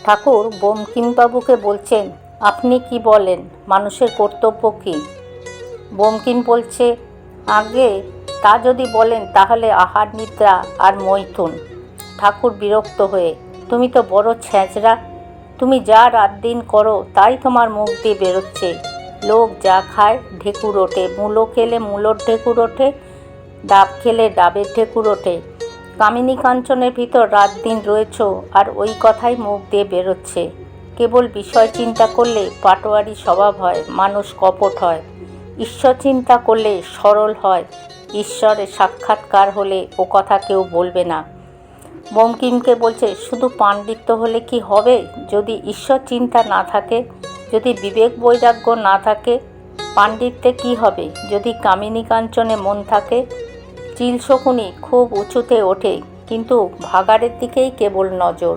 ঠাকুর বঙ্কিমবাবুকে বলছেন, আপনি কি বলেন, মানুষের কর্তব্য কী? বঙ্কিম বলছে, আগে তা যদি বলেন তাহলে আহার নিদ্রা আর মৈথুন। ঠাকুর বিরক্ত হয়ে, তুমি তো বড় ছ্যাঁচড়া, তুমি যা রাত দিন করো তাই তোমার মুখ দিয়ে বেরোচ্ছে। লোক যা খায় ঢেকুর ওঠে, মূলো খেলে মূলোর ঢেকুর ওঠে, ডাব খেলে ডাবের ঢেকুর ওঠে। কামিনী কাঞ্চনের ভিতর রাত দিন রয়েছ আর ওই কথাই মুখ দিয়ে বেরোচ্ছে। কেবল বিষয় চিন্তা করলে পাটোয়ারি স্বভাব হয়, মানুষ কপট হয়। ঈশ্বর চিন্তা করলে সরল হয়, ঈশ্বরের সাক্ষাৎকার হলে ও কথা কেউ বলবে না। বঙ্কিমকে বলছে, শুধু পাণ্ডিত্য হলে কি হবে? যদি ঈশ্বর চিন্তা না থাকে, যদি বিবেক বৈরাগ্য না থাকে, পাণ্ডিত্যে কি হবে? যদি কামিনী কাঞ্চনে মন থাকে? চিল শকুনি খুব উঁচুতে ওঠে, কিন্তু ভাগাড়ের দিকেই কেবল নজর।